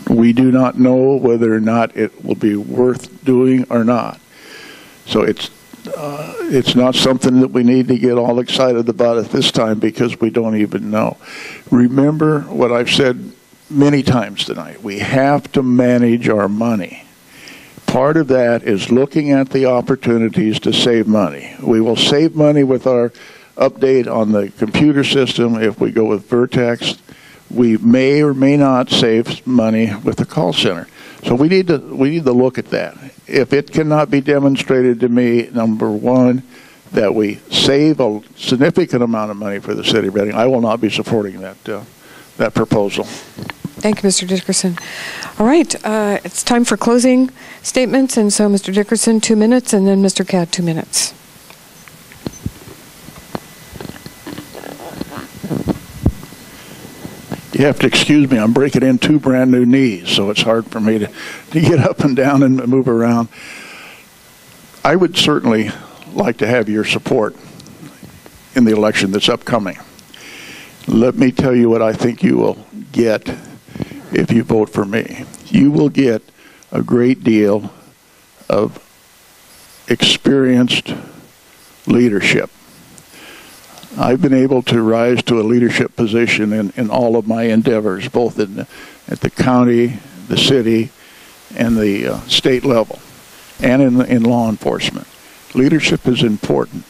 S2: We do not know whether or not it will be worth doing or not. So it's not something that we need to get all excited about at this time because we don't even know. Remember what I've said many times tonight, we have to manage our money. Part of that is looking at the opportunities to save money. We will save money with our update on the computer system if we go with Vertex. We may or may not save money with the call center. So we need to look at that. If it cannot be demonstrated to me, number one, that we save a significant amount of money for the city of Reading, I will not be supporting that proposal.
S1: Thank you, Mr. Dickerson. All right, it's time for closing statements, and so Mr. Dickerson, 2 minutes, and then Mr. Cadd, 2 minutes.
S2: You have to excuse me, I'm breaking in 2 brand new knees, so it's hard for me to get up and down and move around. I would certainly like to have your support in the election that's upcoming. Let me tell you what I think you will get if you vote for me. You will get a great deal of experienced leadership. I've been able to rise to a leadership position in all of my endeavors, both at the county, the city, and the state level, and in law enforcement. Leadership is important.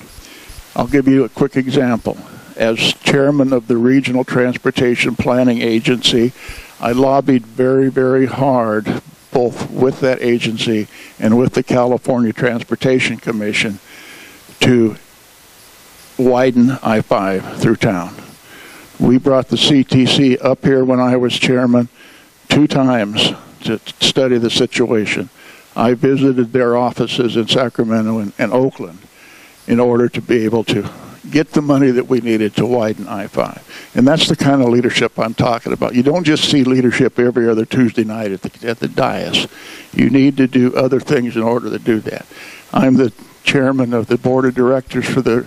S2: I'll give you a quick example. As chairman of the Regional Transportation Planning Agency, I lobbied very, very hard, both with that agency and with the California Transportation Commission, to widen I-5 through town. We brought the CTC up here when I was chairman 2 times to study the situation. I visited their offices in Sacramento and Oakland in order to be able to get the money that we needed to widen I-5. And that's the kind of leadership I'm talking about. You don't just see leadership every other Tuesday night at the dais. You need to do other things in order to do that. I'm the chairman of the board of directors for the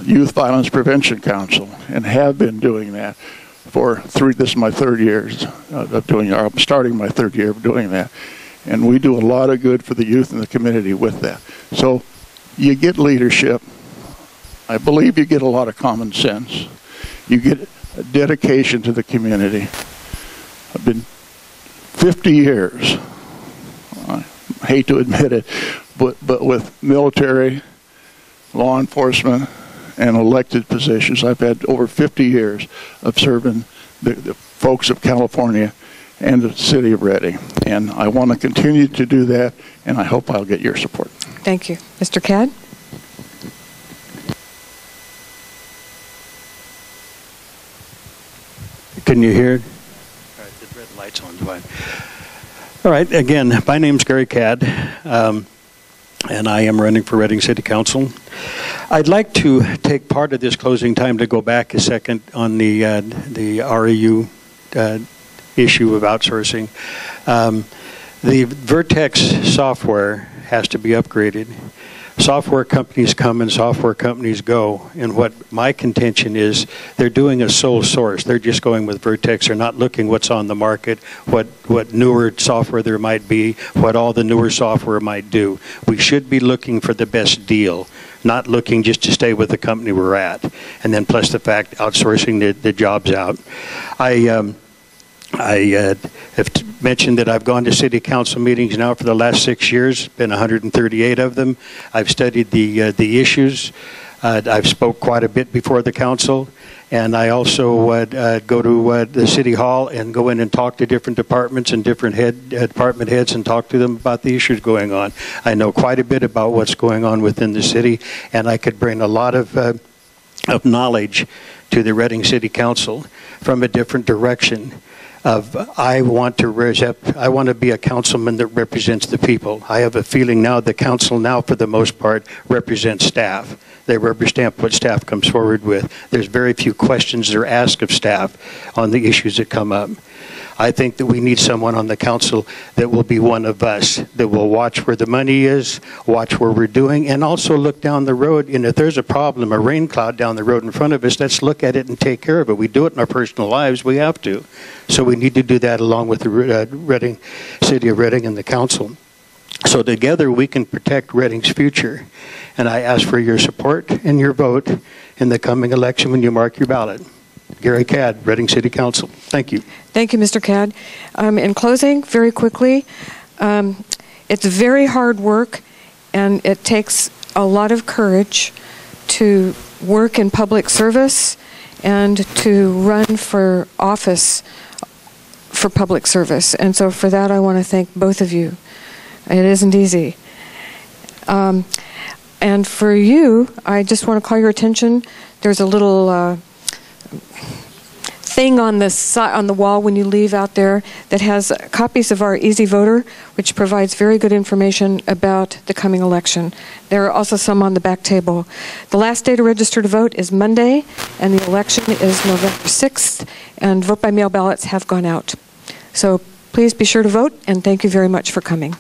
S2: Youth Violence Prevention Council, and have been doing that for this is my 3rd year of doing it. I'm starting my 3rd year of doing that. And we do a lot of good for the youth in the community with that. So you get leadership. I believe you get a lot of common sense. You get a dedication to the community. I've been 50 years, I hate to admit it, but with military, law enforcement, and elected positions. I've had over 50 years of serving the folks of California and the city of Reading. And I want to continue to do that, and I hope I'll get your support.
S1: Thank you. Mr. Cadd?
S3: Can you hear? All right, the red light's on. Fine. All right, again, my name's Gary Cadd, and I am running for Reading City Council. I'd like to take part of this closing time to go back a second on the REU issue of outsourcing. The Vertex software has to be upgraded. Software companies come and software companies go, and what my contention is, they're doing a sole source. They're just going with Vertex. They're not looking what's on the market, what newer software there might be, what all the newer software might do. We should be looking for the best deal, not looking just to stay with the company we're at, and then plus the fact outsourcing the jobs out. I have mentioned that I've gone to city council meetings now for the last 6 years, been 138 of them. I've studied the issues. I've spoke quite a bit before the council, and I also go to the city hall and go in and talk to different departments and different department heads and talk to them about the issues going on. I know quite a bit about what's going on within the city, and I could bring a lot of knowledge to the Reading City Council from a different direction. I want to be a councilman that represents the people. I have a feeling now the council now, for the most part, represents staff. They represent what staff comes forward with. There's very few questions that are asked of staff on the issues that come up. I think that we need someone on the council that will be one of us, that will watch where the money is, watch where we're doing, and also look down the road. And if there's a problem, a rain cloud down the road in front of us, let's look at it and take care of it. We do it in our personal lives. We have to. So we need to do that along with the City of Reading and the council. So together we can protect Reading's future. And I ask for your support and your vote in the coming election when you mark your ballot. Gary Cadd, Reading City Council. Thank you.
S1: Thank you, Mr. Cadd. In closing, very quickly, it's very hard work, and it takes a lot of courage to work in public service and to run for office for public service. And so for that, I want to thank both of you. It isn't easy. And for you, I just want to call your attention. There's a little thing on the wall when you leave out there that has copies of our Easy Voter, which provides very good information about the coming election. There are also some on the back table. The last day to register to vote is Monday, and the election is November 6th, and vote-by-mail ballots have gone out. So please be sure to vote, and thank you very much for coming.